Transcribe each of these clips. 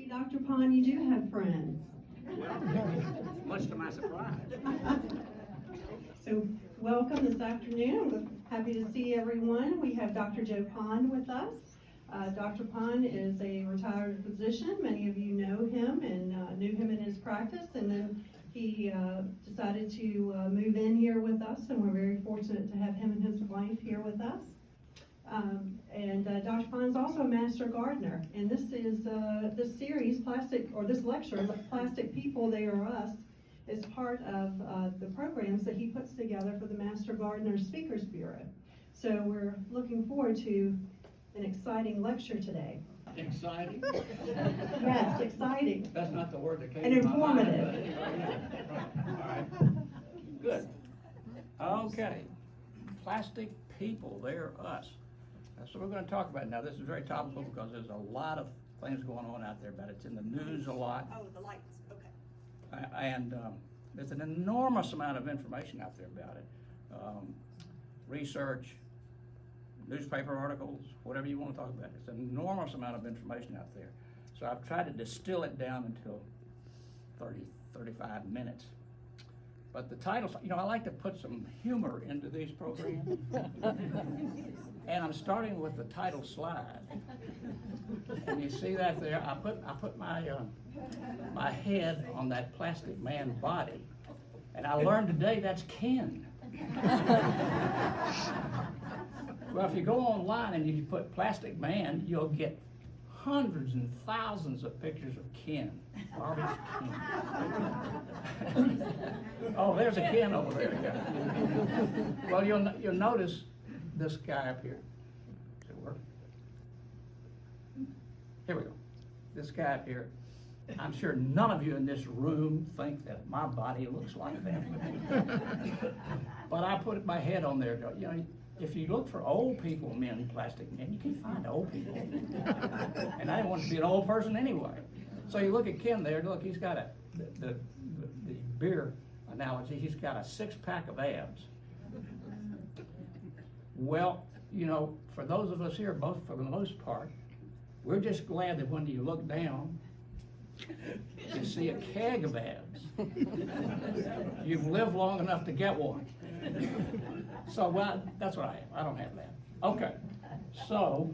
see, Dr. Pond, you do have friends. Well, much to my surprise. So welcome this afternoon. We're happy to see everyone. We have Dr. Joe Pond with us. Dr. Pond is a retired physician. Many of you know him and knew him in his practice, and then he decided to move in here with us, and we're very fortunate to have him and his wife here with us. Dr. Pond is also a master gardener, and this is this series, this lecture, Plastic People, They Are Us, is part of the programs that he puts together for the Master Gardener Speakers Bureau. So we're looking forward to an exciting lecture today. Exciting? Yes, exciting. That's not the word that came And to my mind. informative. But anyway, yeah. All right. Good. Okay. Plastic people, they're us. That's what we're going to talk about now. This is very topical because there's a lot of things going on out there about it. It's in the news a lot. Oh, the lights, okay. And there's an enormous amount of information out there about it. Research, newspaper articles, whatever you want to talk about. It's an enormous amount of information out there. So I've tried to distill it down until 35 minutes. But the title, I like to put some humor into these programs. And I'm starting with the title slide. And you see that there? I put my head on that plastic man body. And I learned today that's Ken. Well, if you go online and you put plastic man, you'll get hundreds and thousands of pictures of Ken. Garbage Ken. Oh, there's a Ken over there. Yeah. Well, you'll notice this guy up here. Does it work? Here we go. This guy up here. I'm sure none of you in this room think that my body looks like that. But I put my head on there. If you look for old people, plastic men, you can find old people. And I didn't want to be an old person anyway. So you look at Ken there, look, he's got the beer analogy, he's got a 6-pack of abs. Well, for those of us here, both for the most part, we're just glad that when you look down, you see a keg of abs. You've lived long enough to get one. So, well, that's what I have. I don't have that. Okay. So,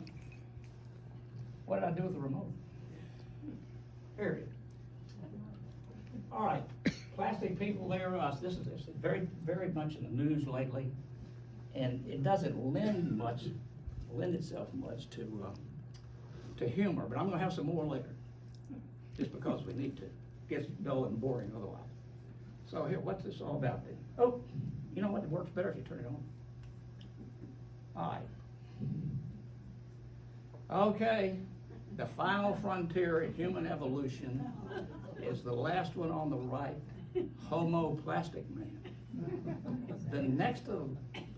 what did I do with the remote? Period. All right. Plastic people, they're us. This is very, very much in the news lately, and it doesn't lend itself much to humor. But I'm going to have some more later, just because we need to get dull and boring otherwise. So here, what's this all about then? Oh, you know what? It works better if you turn it on. All right. Okay. The final frontier in human evolution is the last one on the right, Homo plastic man. The next to the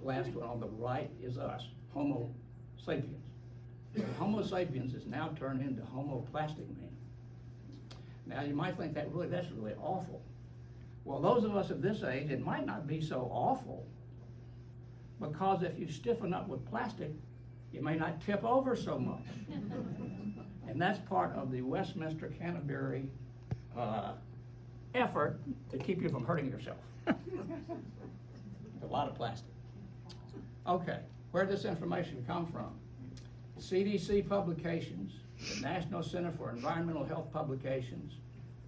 last one on the right is us, Homo sapiens. Homo sapiens is now turned into Homo plastic man. Now you might think that's really awful. Well, those of us of this age, it might not be so awful, because if you stiffen up with plastic, you may not tip over so much. And that's part of the Westminster Canterbury effort to keep you from hurting yourself. A lot of plastic. Okay, where did this information come from? CDC publications, the National Center for Environmental Health Publications,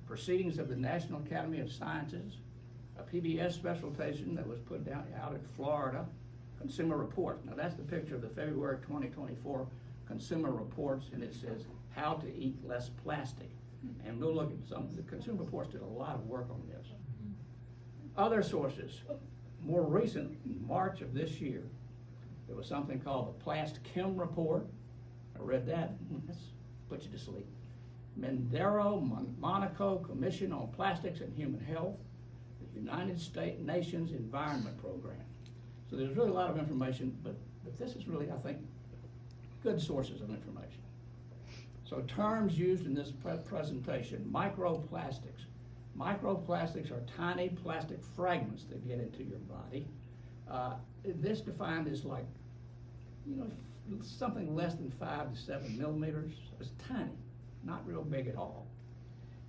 Proceedings of the National Academy of Sciences, a PBS specialization that was put out in Florida, Consumer Reports. Now that's the picture of the February 2024 Consumer Reports, and it says how to eat less plastic. And we'll look at some. The Consumer Reports did a lot of work on this. Other sources, more recent, in March of this year, there was something called the Plast-Chem Report. I read that. Let's put you to sleep. Mendero, Monaco Commission on Plastics and Human Health, the United Nations Environment Program. So there's really a lot of information, but this is really, I think, good sources of information. So terms used in this presentation: microplastics. Microplastics are tiny plastic fragments that get into your body. This defined as like, something less than 5 to 7 millimeters. It's tiny. not real big at all.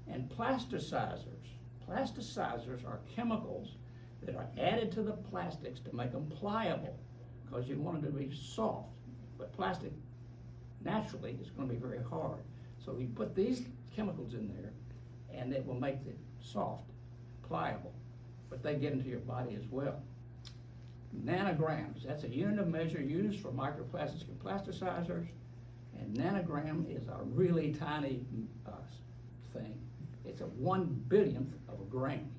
And plasticizers are chemicals that are added to the plastics to make them pliable, because you want them to be soft. But plastic naturally is going to be very hard. So you put these chemicals in there and it will make it soft, pliable, but they get into your body as well. Nanograms, that's a unit of measure used for microplastics and plasticizers, and nanogram is a really tiny thing. It's a 1/1000th of a gram.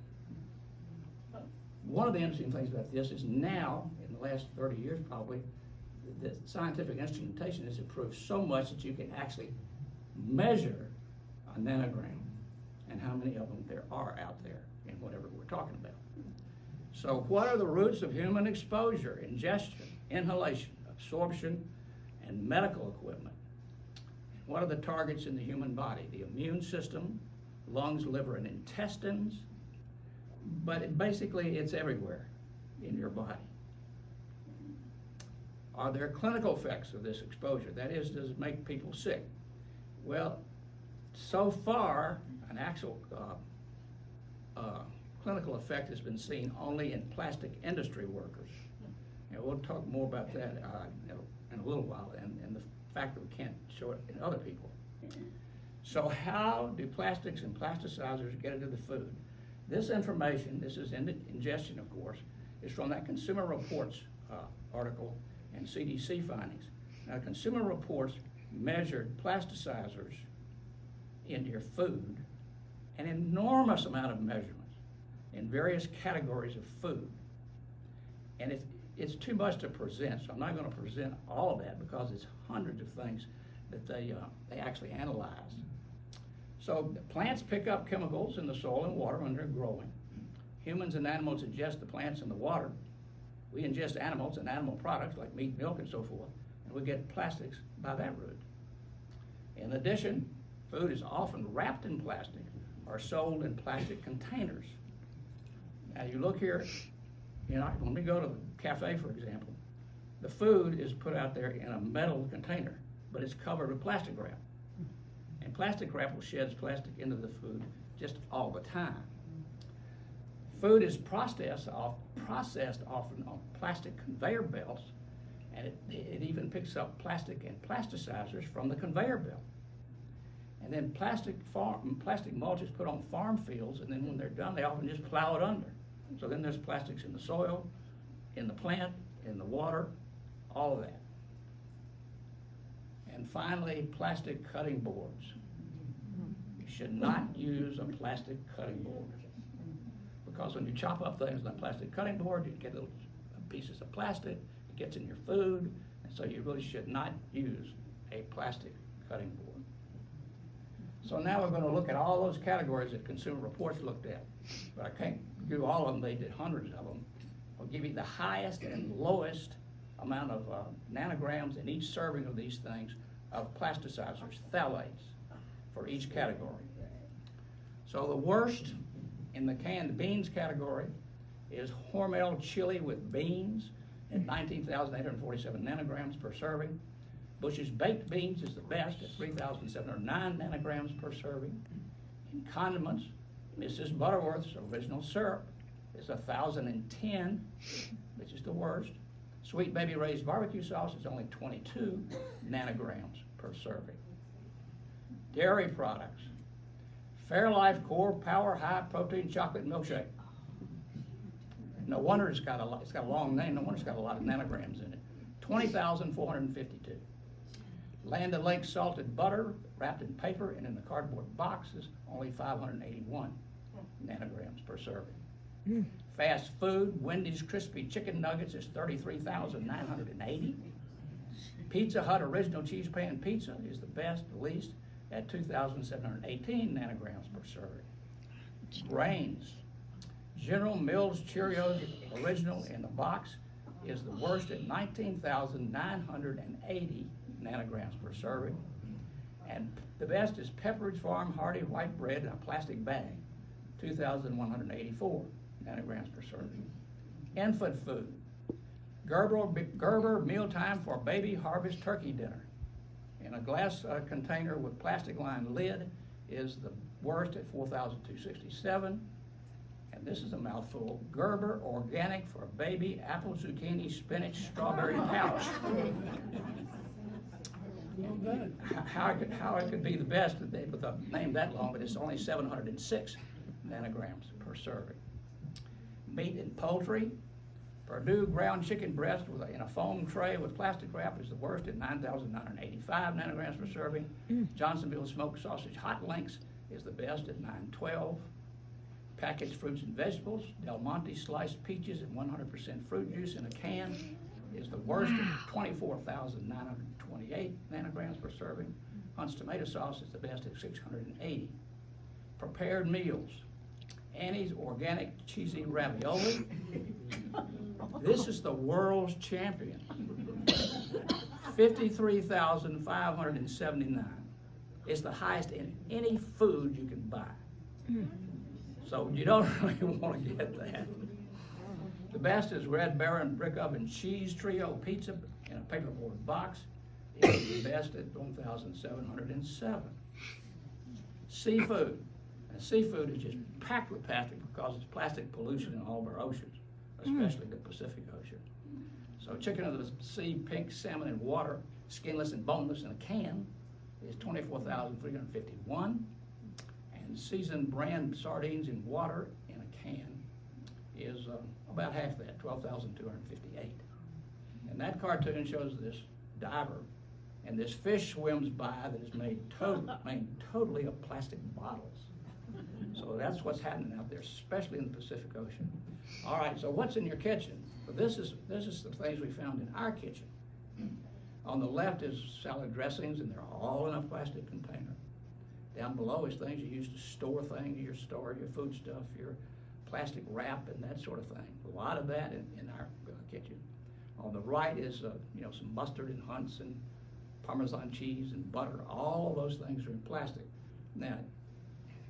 One of the interesting things about this is now, in the last 30 years probably, the scientific instrumentation has improved so much that you can actually measure a nanogram and how many of them there are out there in whatever we're talking about. So what are the roots of human exposure? Ingestion, inhalation, absorption, and medical equipment. What are the targets in the human body? The immune system, lungs, liver, and intestines. But basically it's everywhere in your body. Are there clinical effects of this exposure? That is, does it make people sick? Well, so far, an actual clinical effect has been seen only in plastic industry workers. And we'll talk more about that in a little while, and the fact that we can't show it in other people. So how do plastics and plasticizers get into the food? This information, this is ingestion of course, is from that Consumer Reports article and CDC findings. Now, Consumer Reports measured plasticizers into your food, an enormous amount of measurements in various categories of food. And it's too much to present, so I'm not going to present all of that because it's hundreds of things that they actually analyzed. So the plants pick up chemicals in the soil and water when they're growing. Humans and animals ingest the plants and the water. We ingest animals and animal products like meat, milk, and so forth, and we get plastics by that route. In addition, food is often wrapped in plastic or sold in plastic containers. Now you look here, when we go to the cafe, for example, the food is put out there in a metal container, but it's covered with plastic wrap. And plastic wrap will shed plastic into the food just all the time. Food is processed often on plastic conveyor belts, and it even picks up plastic and plasticizers from the conveyor belt. And then plastic mulch is put on farm fields, and then when they're done, they often just plow it under. So then there's plastics in the soil, in the plant, in the water, all of that. And finally, plastic cutting boards. You should not use a plastic cutting board, because when you chop up things on a plastic cutting board, you get little pieces of plastic, it gets in your food, and so you really should not use a plastic cutting board. So now we're going to look at all those categories that Consumer Reports looked at, but I can't do all of them. They did hundreds of them. I'll give you the highest and lowest amount of nanograms in each serving of these things of plasticizers, phthalates, for each category. So the worst in the canned beans category is Hormel chili with beans at 19,847 nanograms per serving. Bush's baked beans is the best at 3,709 nanograms per serving. In condiments, Mrs. Butterworth's original syrup is 1,010, which is the worst. Sweet Baby Ray's barbecue sauce is only 22 nanograms per serving. Dairy products, Fairlife Core Power High Protein Chocolate Milkshake. No wonder it's got a long name. No wonder it's got a lot of nanograms in it. 20,452. Land O'Lakes salted butter wrapped in paper and in the cardboard boxes, only 581 nanograms per serving. Fast food, Wendy's crispy chicken nuggets is 33,980. Pizza Hut original cheese pan pizza is the best, the least, at 2,718 nanograms per serving. Grains, General Mills Cheerios original in the box is the worst at 19,980 nanograms per serving. And the best is Pepperidge Farm Hearty white bread in a plastic bag, 2,184 nanograms per serving. Infant food, Gerber Mealtime for Baby Harvest Turkey Dinner in a glass container with plastic lined lid is the worst at 4,267. And this is a mouthful. Gerber Organic for Baby Apple Zucchini Spinach Strawberry Pouch. How it could be the best with a name that long, but it's only 706 nanograms per serving. Meat and poultry. Purdue ground chicken breast in a foam tray with plastic wrap is the worst at 9,985 nanograms per serving. Johnsonville smoked sausage hot links is the best at 912. Packaged fruits and vegetables. Del Monte sliced peaches and 100% fruit juice in a can is the worst at 24,928 nanograms per serving. Hunt's tomato sauce is the best at 680. Prepared meals. Annie's organic cheesy ravioli. This is the world's champion. 53,579. It's the highest in any food you can buy. So you don't really want to get that. The best is Red Baron Brick Oven Cheese Trio Pizza in a paperboard box. It's the best at 1,707. Seafood. And seafood is just packed with plastic because it's plastic pollution in all of our oceans, especially the Pacific Ocean. So chicken of the sea, pink salmon in water, skinless and boneless in a can is 24,351. And seasoned brand sardines in water in a can is about half that, 12,258. And that cartoon shows this diver, and this fish swims by that is made totally of plastic bottles. So that's what's happening out there, especially in the Pacific Ocean. All right, so what's in your kitchen? Well, this is the things we found in our kitchen. On the left is salad dressings, and they're all in a plastic container. Down below is things you use to store things, your food stuff, your plastic wrap, and that sort of thing. A lot of that in our kitchen. On the right is some mustard and Hunt's and Parmesan cheese and butter. All of those things are in plastic. Now,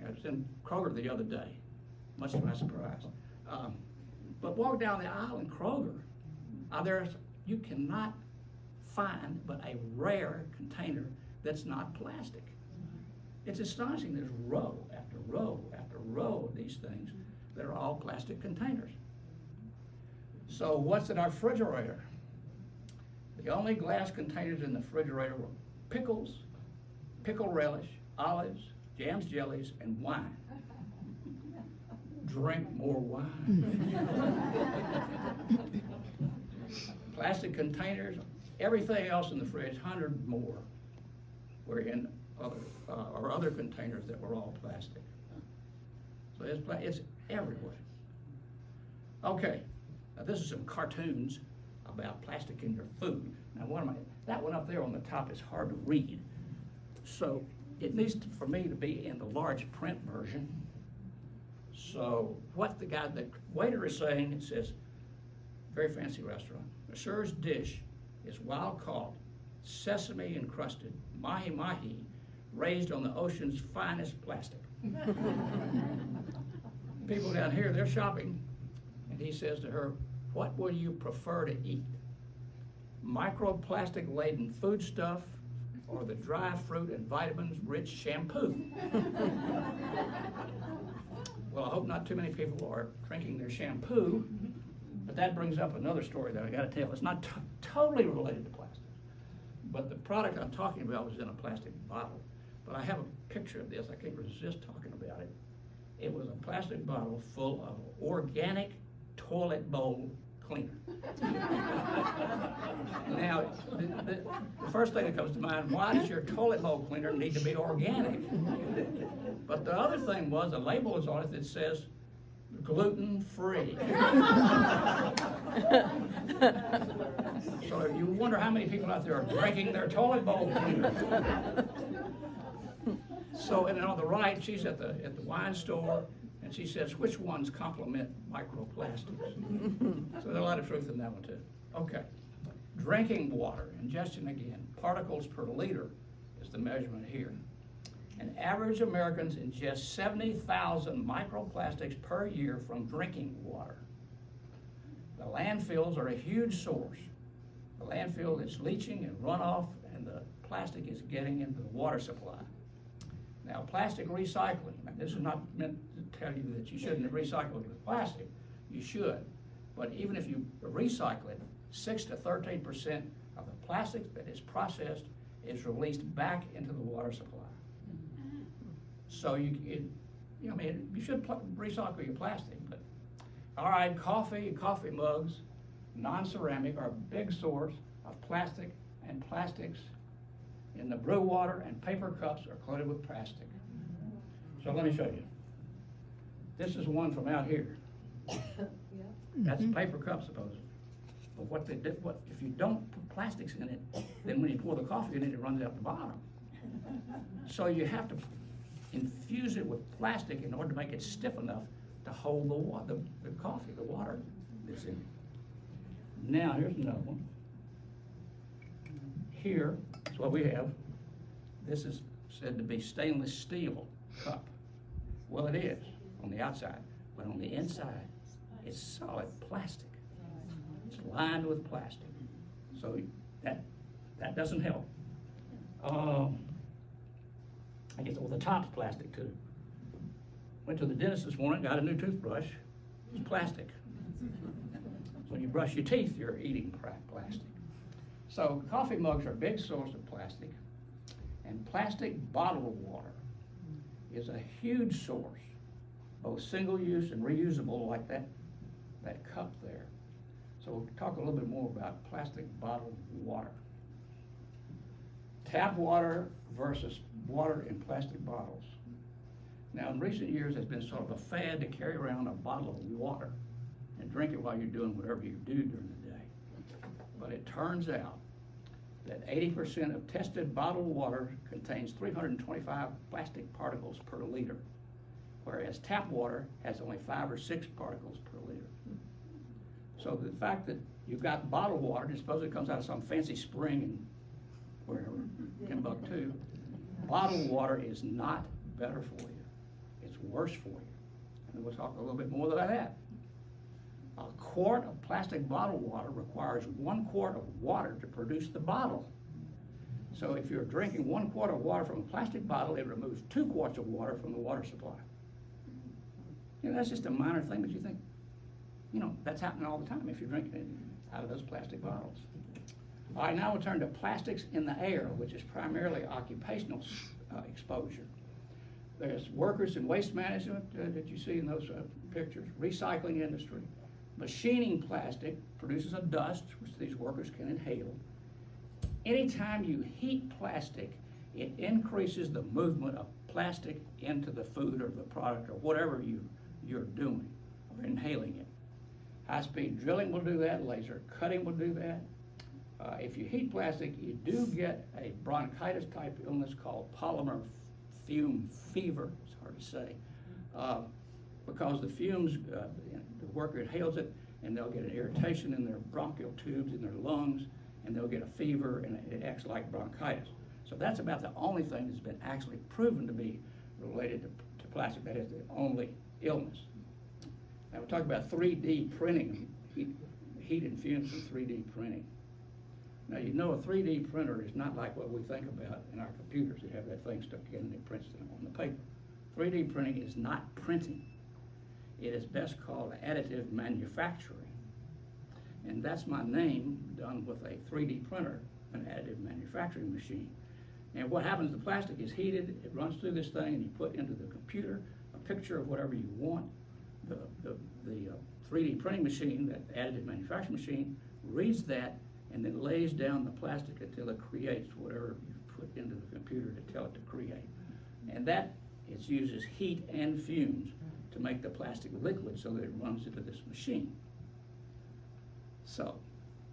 I was in Kroger the other day, much to my surprise. But walk down the aisle in Kroger, you cannot find but a rare container that's not plastic. It's astonishing. There's row after row after row of these things that are all plastic containers. So what's in our refrigerator? The only glass containers in the refrigerator were pickles, pickle relish, olives, jams, jellies, and wine. Drink more wine. Plastic containers, everything else in the fridge, 100 more, were in other containers that were all plastic. So it's everywhere. Okay, now this is some cartoons about plastic in your food. Now that one up there on the top is hard to read. So it needs for me to be in the large print version. So what the waiter is saying, it says, very fancy restaurant, Assure's dish is wild caught, sesame encrusted, mahi-mahi, raised on the ocean's finest plastic. People down here, they're shopping, and he says to her, what will you prefer to eat? Microplastic laden foodstuff or the dry fruit and vitamins rich shampoo? Well, I hope not too many people are drinking their shampoo, but that brings up another story that I got to tell. It's not totally related to plastic, but the product I'm talking about was in a plastic bottle. But I have a picture of this. I can't resist talking about it. It was a plastic bottle full of organic toilet bowl cleaner. Now, the first thing that comes to mind, why does your toilet bowl cleaner need to be organic? But the other thing was, a label is on it that says gluten-free. So you wonder how many people out there are drinking their toilet bowl cleaner. So, and then on the right, she's at the wine store, and she says, which ones complement microplastics? So there's a lot of truth in that one too. Okay, drinking water, ingestion again, particles per liter is the measurement here. And average Americans ingest 70,000 microplastics per year from drinking water. The landfills are a huge source. The landfill is leaching and runoff, and the plastic is getting into the water supply. Now, plastic recycling, and this is not meant to tell you that you shouldn't recycle it with plastic. You should. But even if you recycle it, 6 to 13% of the plastic that is processed is released back into the water supply. So you should recycle your plastic. But all right, coffee mugs, non-ceramic, are a big source of plastic, and plastics in the brew water and paper cups are coated with plastic. So let me show you. This is one from out here. That's a paper cup, supposedly. But what they did, if you don't put plastics in it, then when you pour the coffee in it, it runs out the bottom. So you have to infuse it with plastic in order to make it stiff enough to hold the coffee, the water that's in it. Now, here's another one. Here is what we have. This is said to be stainless steel cup. Well, it is on the outside, but on the inside, it's solid plastic. It's lined with plastic. So that doesn't help. I guess, well, the top's plastic too. Went to the dentist this morning, got a new toothbrush. It's plastic. So when you brush your teeth, you're eating plastic. So coffee mugs are a big source of plastic, and plastic bottled water is a huge source, both single-use and reusable, like that cup there. So we'll talk a little bit more about plastic bottled water. Tap water versus water in plastic bottles. Now, in recent years, there's been sort of a fad to carry around a bottle of water and drink it while you're doing whatever you do during the day. But it turns out that 80% of tested bottled water contains 325 plastic particles per liter, whereas tap water has only 5 or 6 particles per liter. So the fact that you've got bottled water, and suppose it comes out of some fancy spring in wherever, Timbuktu, bottled water is not better for you. It's worse for you. And we'll talk a little bit more about that. A quart of plastic bottled water requires 1 quart of water to produce the bottle. So if you're drinking 1 quart of water from a plastic bottle, it removes 2 quarts of water from the water supply. You know, that's just a minor thing, but you think, you know, that's happening all the time if you're drinking it out of those plastic bottles. All right, now we'll turn to plastics in the air, which is primarily occupational exposure. There's workers in waste management that you see in those pictures, recycling industry. Machining plastic produces a dust, which these workers can inhale. Anytime you heat plastic, it increases the movement of plastic into the food or the product or whatever you're doing or inhaling it. High-speed drilling will do that, laser cutting will do that. If you heat plastic, you do get a bronchitis type illness called polymer fume fever. It's hard to say. Because the fumes, the worker inhales it, and they'll get an irritation in their bronchial tubes in their lungs, and they'll get a fever, and it acts like bronchitis. So that's about the only thing that's been actually proven to be related to plastic. That is the only illness. Now we're talking about 3D printing, heat and fumes from 3D printing. Now, you know, a 3D printer is not like what we think about in our computers that have that thing stuck in and it prints them on the paper. 3D printing is not printing. It is best called additive manufacturing. And that's my name, done with a 3D printer, an additive manufacturing machine. And what happens, the plastic is heated, it runs through this thing, and you put into the computer a picture of whatever you want. The 3D printing machine, that additive manufacturing machine, reads that and then lays down the plastic until it creates whatever you put into the computer to tell it to create. And that it uses heat and fumes to make the plastic liquid so that it runs into this machine. So,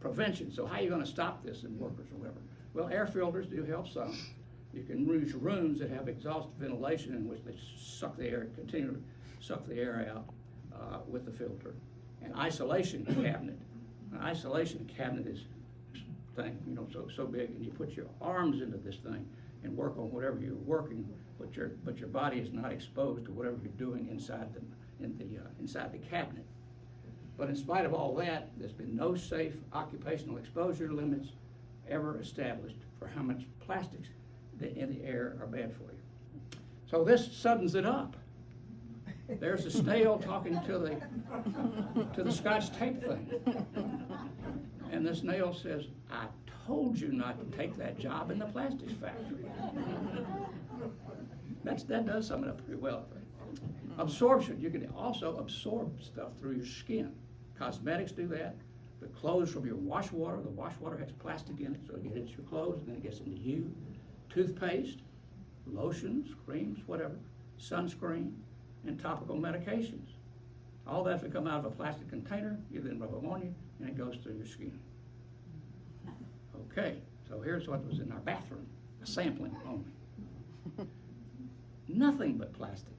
prevention. So how are you going to stop this in workers or whatever? Well, air filters do help some. You can use rooms that have exhaust ventilation in which they suck the air, continue to suck the air out with the filter. And isolation cabinet. An isolation cabinet is thing, you know, so big, and you put your arms into this thing and work on whatever you're working, but your body is not exposed to whatever you're doing inside the cabinet. But in spite of all that, there's been no safe occupational exposure limits ever established for how much plastics that in the air are bad for you. So this suddens it up. There's the snail talking to the Scotch tape thing. And the snail says, I told you not to take that job in the plastics factory. That does sum it up pretty well. Absorption, you can also absorb stuff through your skin. Cosmetics do that. The clothes from your wash water, the wash water has plastic in it, so it gets into your clothes and then it gets into you. Toothpaste, lotions, creams, whatever, sunscreen, and topical medications. All that will come out of a plastic container, you then rub them on you, and it goes through your skin. Okay, so here's what was in our bathroom, a sampling only. Nothing but plastic.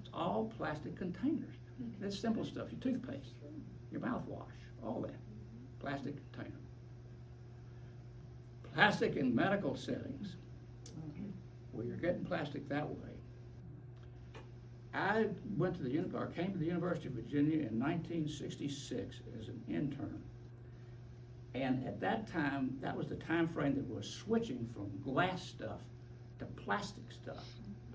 It's all plastic containers. It's simple stuff, your toothpaste, your mouthwash, all that, plastic container. Plastic in medical settings, where you're getting plastic that way. I came to the University of Virginia in 1966 as an intern. And at that time, that was the time frame that was switching from glass stuff to plastic stuff,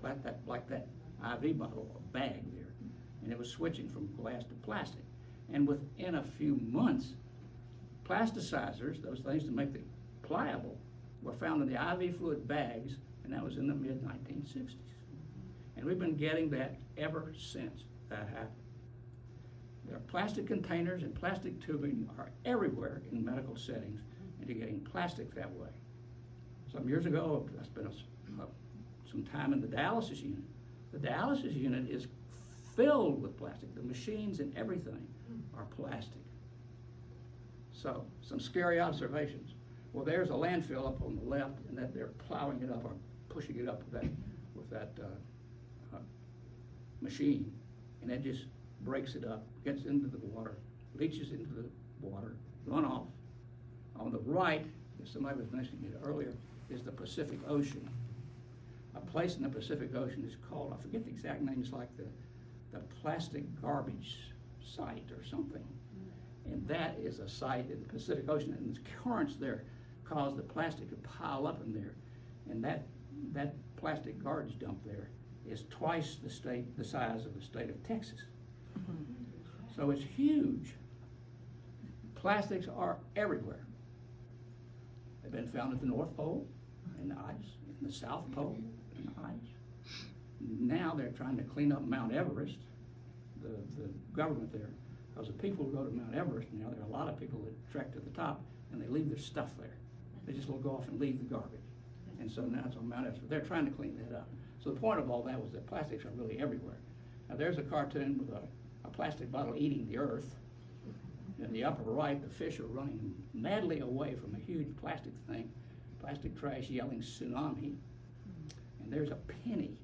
like that IV bottle or bag there. And it was switching from glass to plastic. And within a few months, plasticizers, those things to make it pliable, were found in the IV fluid bags, and that was in the mid-1960s. And we've been getting that ever since that happened. There are plastic containers and plastic tubing are everywhere in medical settings, and you're getting plastic that way. Some years ago, I spent some time in the dialysis unit. The dialysis unit is filled with plastic. The machines and everything are plastic. So, some scary observations. Well, there's a landfill up on the left, and that they're plowing it up or pushing it up with that machine, and it just breaks it up, gets into the water, leaches into the water, runoff. On the right, as somebody was mentioning it earlier, is the Pacific Ocean. A place in the Pacific Ocean is called, I forget the exact name, it's like the plastic garbage site or something. And that is a site in the Pacific Ocean, and the currents there cause the plastic to pile up in there. And that plastic garbage dump there is twice the size of the state of Texas. So it's huge. Plastics are everywhere. They've been found at the North Pole in the ice, in the South Pole in the ice. Now they're trying to clean up Mount Everest, the government there, because the people who go to Mount Everest now, there are a lot of people that trek to the top and they leave their stuff there. They just will go off and leave the garbage. And so now it's on Mount Everest. They're trying to clean that up. So the point of all that was that plastics are really everywhere. Now there's a cartoon with a plastic bottle eating the earth. In the upper right, the fish are running madly away from a huge plastic thing, plastic trash yelling tsunami. And there's a penny,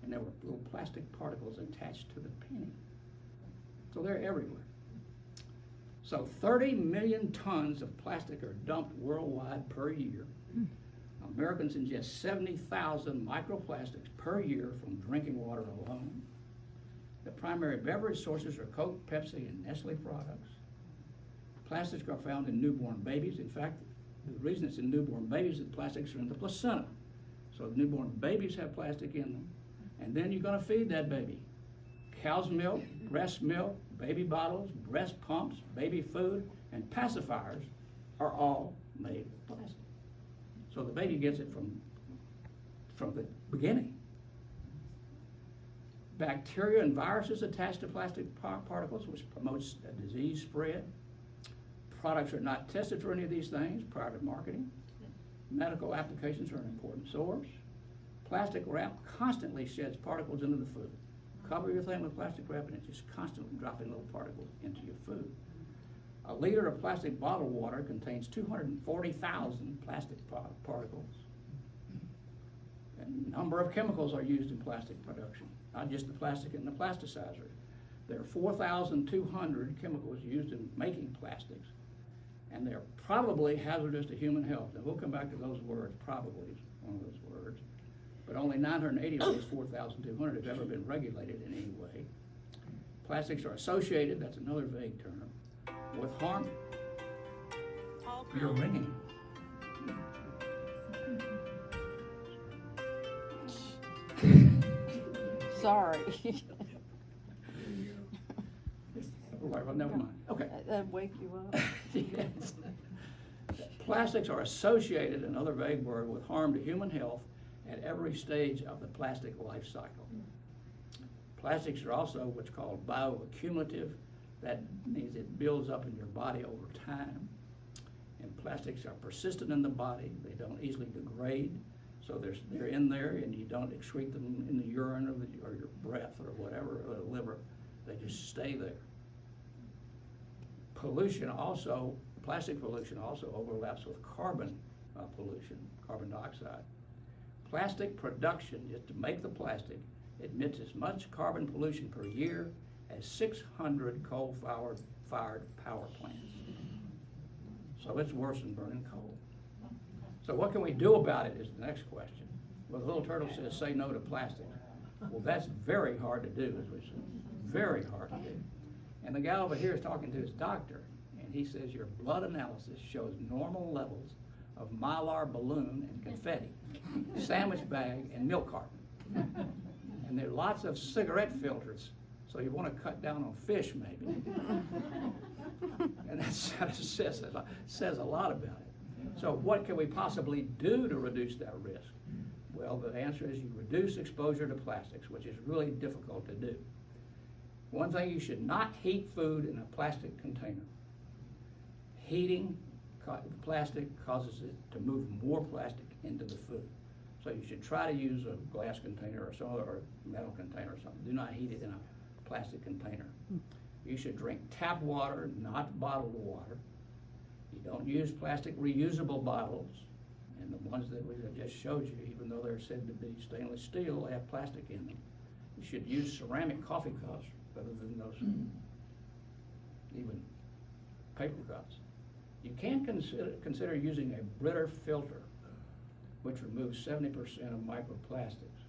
and there were little plastic particles attached to the penny. So they're everywhere. So 30 million tons of plastic are dumped worldwide per year. Americans ingest 70,000 microplastics per year from drinking water alone. The primary beverage sources are Coke, Pepsi, and Nestle products. Plastics are found in newborn babies. In fact, the reason it's in newborn babies is plastics are in the placenta. So the newborn babies have plastic in them. And then you're going to feed that baby. Cow's milk, breast milk, baby bottles, breast pumps, baby food, and pacifiers are all made of plastic. So the baby gets it from the beginning. Bacteria and viruses attached to plastic particles, which promotes a disease spread. Products are not tested for any of these things prior to marketing. Medical applications are an important source. Plastic wrap constantly sheds particles into the food. Cover your thing with plastic wrap and it's just constantly dropping little particles into your food. A liter of plastic bottled water contains 240,000 plastic particles. A number of chemicals are used in plastic production, not just the plastic and the plasticizer. There are 4,200 chemicals used in making plastics, and they're probably hazardous to human health. And we'll come back to those words, probably is one of those words. But only 980 of those 4,200 have ever been regulated in any way. Plastics are associated, that's another vague term, with harm. You're ringing. sorry. All right, well, never mind. Okay. That'd wake you up. Yes. Plastics are associated, another vague word, with harm to human health at every stage of the plastic life cycle. Plastics are also what's called bioaccumulative. That means it builds up in your body over time. And plastics are persistent in the body. They don't easily degrade. So they're in there, and you don't excrete them in the urine or your breath or whatever, or the liver. They just stay there. Pollution also, plastic pollution also overlaps with carbon pollution, carbon dioxide. Plastic production, just to make the plastic, emits as much carbon pollution per year as 600 coal-fired power plants. So it's worse than burning coal. So what can we do about it is the next question. Well, the little turtle says, say no to plastic. Well, that's very hard to do, as we said. Very hard to do. And the guy over here is talking to his doctor, and he says your blood analysis shows normal levels of Mylar balloon and confetti, sandwich bag, and milk carton. And there are lots of cigarette filters, so you want to cut down on fish, maybe. And that says a lot about it. So what can we possibly do to reduce that risk? Well, the answer is you reduce exposure to plastics, which is really difficult to do. One thing, you should not heat food in a plastic container. Heating plastic causes it to move more plastic into the food. So you should try to use a glass container or some other metal container or something. Do not heat it in a plastic container. You should drink tap water, not bottled water. You don't use plastic reusable bottles. And the ones that we just showed you, even though they're said to be stainless steel, they have plastic in them. You should use ceramic coffee cups rather than those even paper cups. You can consider using a Brita filter, which removes 70% of microplastics.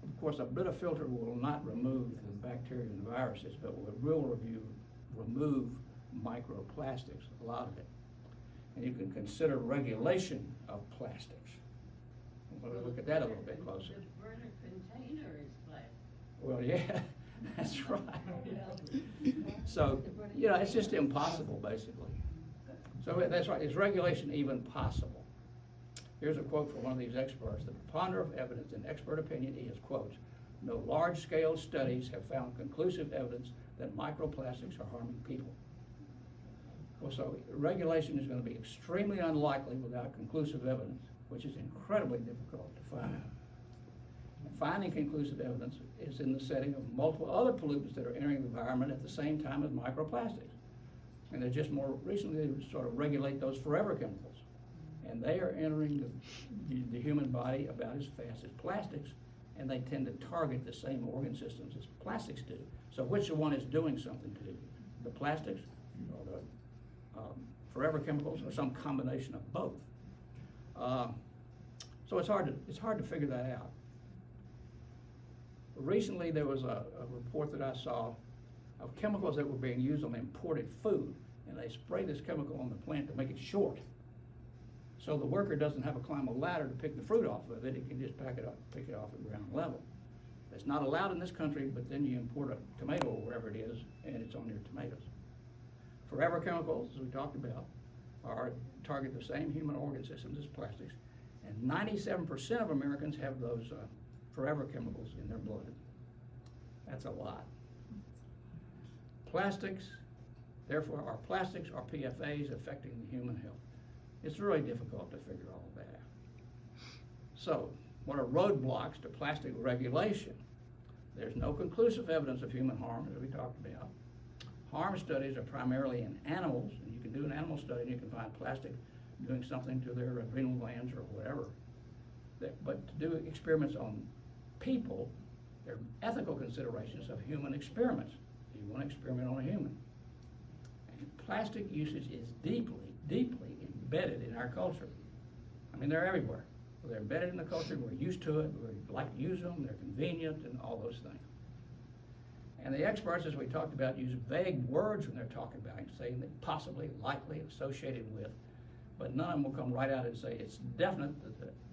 Of course, a Brita filter will not remove the bacteria and viruses, but will remove microplastics, a lot of it. And you can consider regulation of plastics. We'll look at that a little bit closer. The burner container is plastic. Well, yeah, that's right. So, it's just impossible, basically. So that's right, is regulation even possible? Here's a quote from one of these experts. The preponderance of evidence in expert opinion is, quote, no large-scale studies have found conclusive evidence that microplastics are harming people. Well, so regulation is going to be extremely unlikely without conclusive evidence, which is incredibly difficult to find. And finding conclusive evidence is in the setting of multiple other pollutants that are entering the environment at the same time as microplastics. And they're just more recently, they sort of regulate those forever chemicals. And they are entering the human body about as fast as plastics, and they tend to target the same organ systems as plastics do. So which one is doing something to the plastics or the forever chemicals, or some combination of both? So it's hard to figure that out. Recently, there was a report that I saw of chemicals that were being used on imported food, and they spray this chemical on the plant to make it short. So the worker doesn't have to climb a ladder to pick the fruit off of it. He can just pick it off at ground level. It's not allowed in this country, but then you import a tomato or wherever it is, and it's on your tomatoes. Forever chemicals, as we talked about, target the same human organ systems as plastics, and 97% of Americans have those forever chemicals in their blood. That's a lot. Plastics, therefore, are plastics or PFAS affecting the human health? It's really difficult to figure all of that out. So, what are roadblocks to plastic regulation? There's no conclusive evidence of human harm, as we talked about. Harm studies are primarily in animals, and you can do an animal study and you can find plastic doing something to their adrenal glands or whatever. But to do experiments on people, there are ethical considerations of human experiments. Do you want to experiment on a human? And plastic usage is deeply, deeply embedded in our culture. I mean, they're everywhere. They're embedded in the culture. We're used to it. We like to use them. They're convenient and all those things. And the experts, as we talked about, use vague words when they're talking about it, saying that possibly, likely, associated with, but none of them will come right out and say it's definite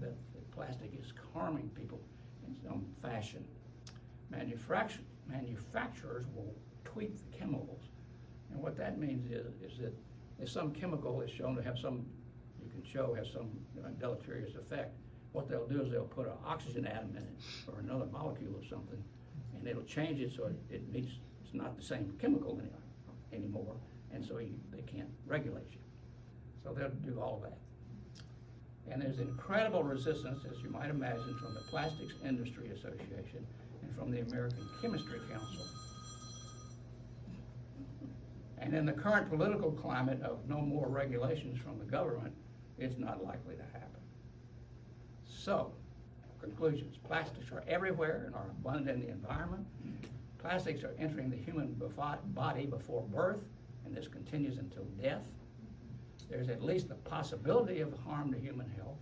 that plastic is harming people in some fashion. Manufacturers will tweak the chemicals. And what that means is that if some chemical is shown to have some, you can show has some deleterious effect, what they'll do is they'll put an oxygen atom in it or another molecule of something, and it'll change it so it means it's not the same chemical anymore, and so they can't regulate you. So they'll do all that. And there's incredible resistance, as you might imagine, from the Plastics Industry Association and from the American Chemistry Council. And in the current political climate of no more regulations from the government, it's not likely to happen. So, conclusions. Plastics are everywhere and are abundant in the environment. Plastics are entering the human body before birth, and this continues until death. There's at least the possibility of harm to human health,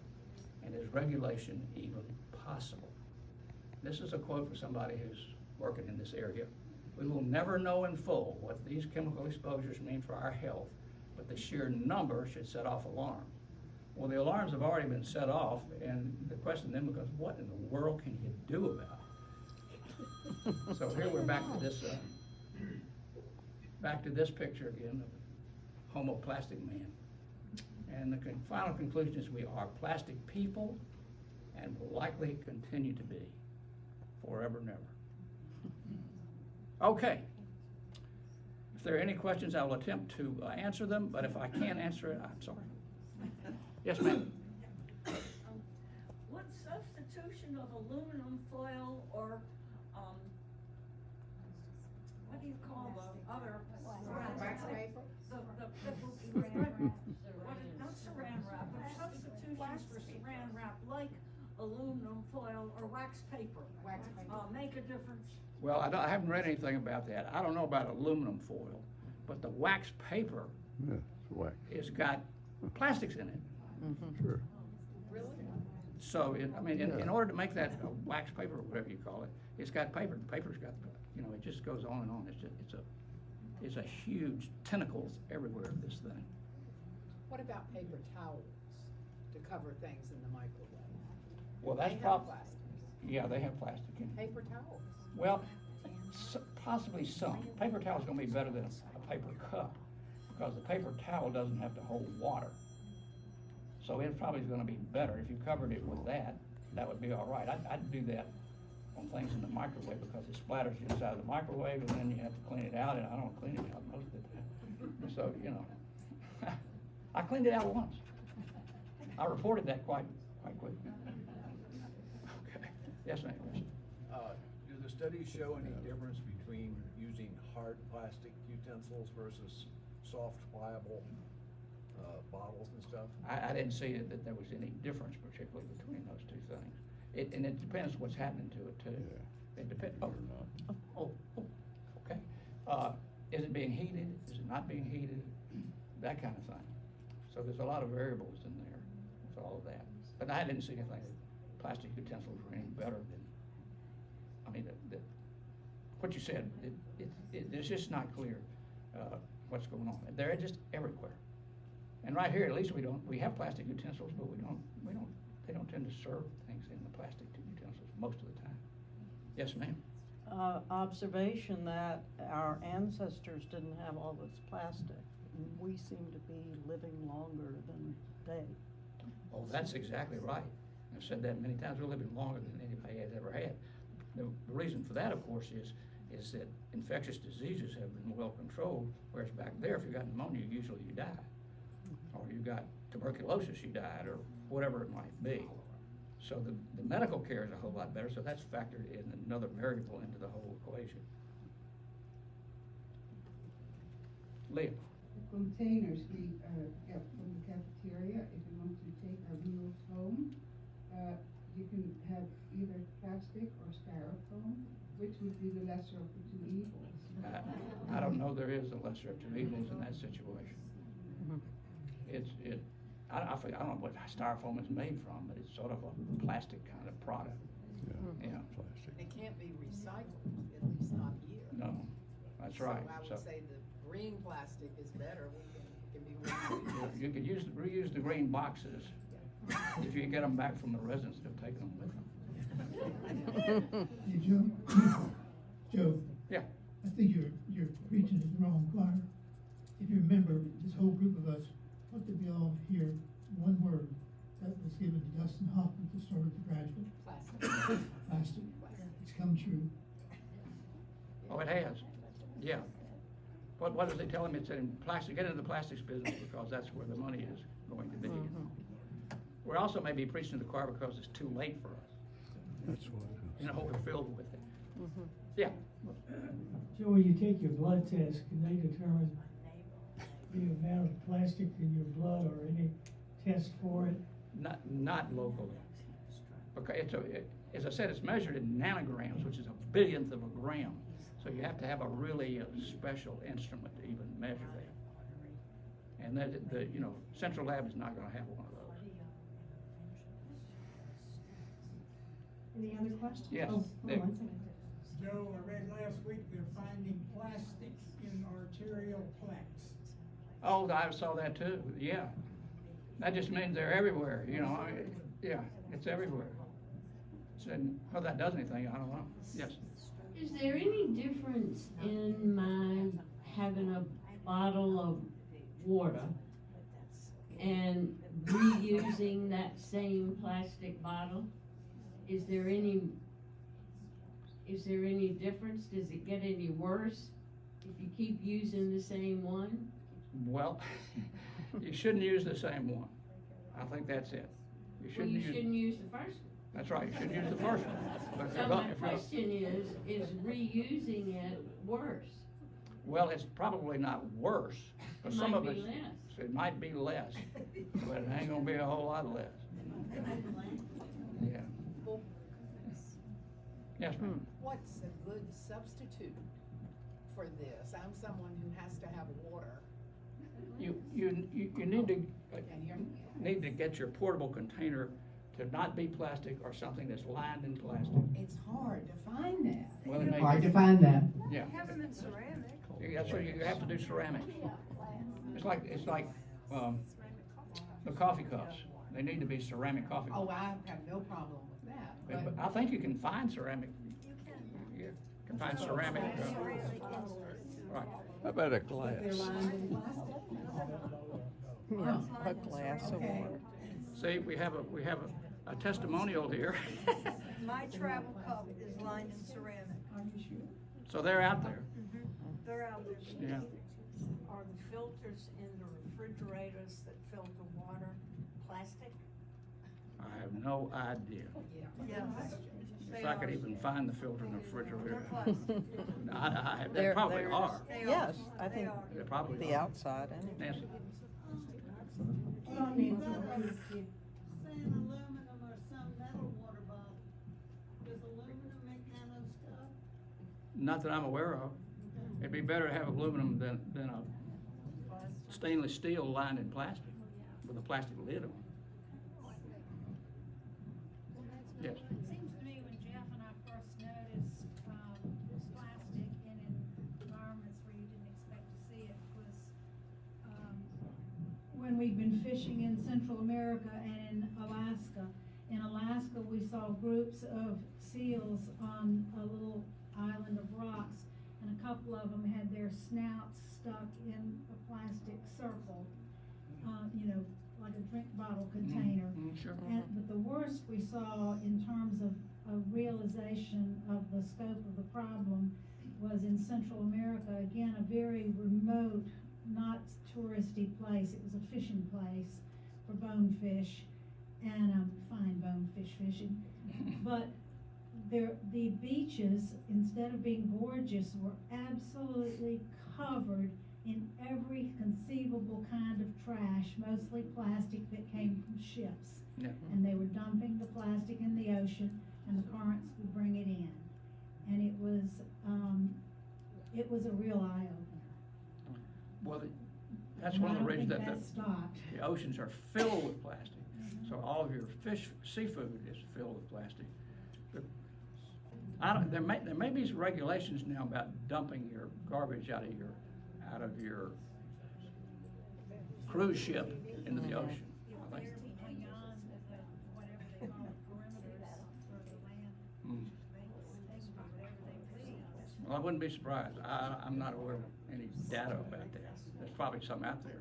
and is regulation even possible? This is a quote from somebody who's working in this area. We will never know in full what these chemical exposures mean for our health, but the sheer number should set off alarms. Well, the alarms have already been set off, and the question then becomes, what in the world can you do about it? So here we're back to this picture again of the homoplastic man. And the final conclusion is we are plastic people and will likely continue to be forever and ever. Okay. If there are any questions, I will attempt to answer them, but if I can't answer it, I'm sorry. Yes, ma'am. What substitution of aluminum foil or, what do you call the other? Wax paper? Not saran wrap, but substitutions for saran wrap, like aluminum foil or wax paper. Wax paper. Make a difference. Well, I haven't read anything about that. I don't know about aluminum foil, but the wax paper Yeah, it's wax. has got plastics in it. Sure. Really? So, in order to make that wax paper, or whatever you call it, it's got paper. The paper's got, it just goes on and on. It's a huge tentacles everywhere of this thing. What about paper towels to cover things in the microwave? Well, that's They have probably, plastics. yeah, they have plastic in it. Paper towels. Well, possibly some. Paper towel's gonna be better than a paper cup, because the paper towel doesn't have to hold water. So it probably is gonna be better. If you covered it with that, that would be all right. I'd do that on things in the microwave, because it splatters inside of the microwave, and then you have to clean it out, and I don't clean it out most of the time. So, I cleaned it out once. I reported that quite quickly. Okay, yes, ma'am. Do the studies show any difference between using hard plastic utensils versus soft, pliable bottles and stuff? I didn't see that there was any difference particularly between those two things. And it depends what's happening to it too. Yeah. It depends, okay. Is it being heated? Is it not being heated? That kind of thing. So there's a lot of variables in there with all of that. But I didn't see anything that plastic utensils were any better than, what you said, it's just not clear, what's going on. They're just everywhere. And right here, at least we have plastic utensils, but they don't tend to serve things in the plastic utensils most of the time. Yes, ma'am? Observation that our ancestors didn't have all this plastic. We seem to be living longer than they. Oh, that's exactly right. I've said that many times. We're living longer than anybody has ever had. The reason for that, of course, is that infectious diseases have been well controlled, whereas back there, if you got pneumonia, usually you die. Or you got tuberculosis, you died, or whatever it might be. So the medical care is a whole lot better, so that's factored in another variable into the whole equation. Leah? The containers we get from the cafeteria, if we want to take our meals home, you can have either plastic or styrofoam. Which would be the lesser of the two evils? I don't know there is a lesser of two evils in that situation. I don't know what styrofoam is made from, but it's sort of a plastic kind of product. Yeah. Plastic. It can't be recycled, at least not here. No, that's right. So I would say the green plastic is better. It can be reused. You could reuse the green boxes if you get them back from the residents that have taken them with them. Did you Joe, Yeah, I think you're preaching to the wrong choir. If you remember, this whole group of us, what did we all hear? One word that was given to Dustin Hoffman to start the graduate. Plastic. Plastic. It's come true. oh, it has, yeah. What does he tell him? It's in plastic, get into the plastics business because that's where the money is going to be. We're also maybe preaching to the choir because it's too late for us. That's what. You know, we're filled with it. Yeah, Joe, when you take your blood test, can they determine the amount of plastic in your blood or any test for it? not locally. Okay, as I said, it's measured in nanograms, which is a billionth of a gram. So you have to have a really special instrument to even measure that. And that, Central Lab is not gonna have one of those. Any other questions? Yes, Oh, hold Nick. on one second. Joe, I read last week they're finding plastic in arterial plaques. Oh, I saw that too, yeah. That just means they're everywhere, yeah, it's everywhere. So, whether that does anything, I don't know, yes. Is there any difference in my having a bottle of water and reusing that same plastic bottle? Is there any difference? Does it get any worse if you keep using the same one? Well, you shouldn't use the same one. I think that's it. You Well, shouldn't you use. shouldn't use the first one. That's right, you shouldn't use the first one. But if So you're my go- if you're- question is reusing it worse? Well, it's probably not worse, but It some might of be it, less. it might be less, but it ain't gonna be a whole lot less. Yeah. Well, Yes, ma'am. what's a good substitute for this? I'm someone who has to have water. You need to get your portable container to not be plastic or something that's lined in plastic. It's hard to find that. Well, it may Hard be- to find that. Yeah. Have them in ceramic. That's what you have to do ceramics. It's like, the coffee cups. They need to be ceramic coffee Oh, cups. I have no problem with that, But I think you can find ceramic, You can. you can find ceramic, Ceramic inserts. right. How about a They're glass? lined in plastic. Yeah, Oh, a glass of okay. water. See, we have a testimonial here. My travel cup is lined in ceramic. So they're out there, They're out there. yeah. Are the filters in the refrigerators that filter water plastic? I have no idea. Yes. If I could even find the filter in the refrigerator. They're plastic. They There- probably there's- are. They Yes, are. I They think are. They probably the are. outside anyway. Nancy? Nancy. Saying aluminum or some metal water bottle. Does aluminum make nano stuff? Not that I'm aware of. It'd be better to have aluminum than a stainless steel lined in plastic with a plastic lid on. Yes. It seems to me when Jeff and I first noticed, plastic in environments where you didn't expect to see it was, when we've been fishing in Central America and in Alaska. In Alaska, we saw groups of seals on a little island of rocks, and a couple of them had their snouts stuck in a plastic circle, like a drink bottle container. Sure. But the worst we saw in terms of a realization of the scope of the problem was in Central America, again, a very remote, not touristy place. It was a fishing place for bonefish and fine bonefish fishing. But the beaches, instead of being gorgeous, were absolutely covered in every conceivable kind of trash, mostly plastic that came from ships. Yeah. And they were dumping the plastic in the ocean, and the currents would bring it in. And it was a real eye-opener. Well, that's one of the reasons And I that don't think that stopped. the oceans are filled with plastic. So all of your seafood is filled with plastic. There may be some regulations now about dumping your garbage out of your cruise ship into the ocean, I think. Beyond whatever they call it, perimeters for the land. Mm. They can do whatever they please. Well, I wouldn't be surprised. I'm not aware of any data about that. There's probably some out there.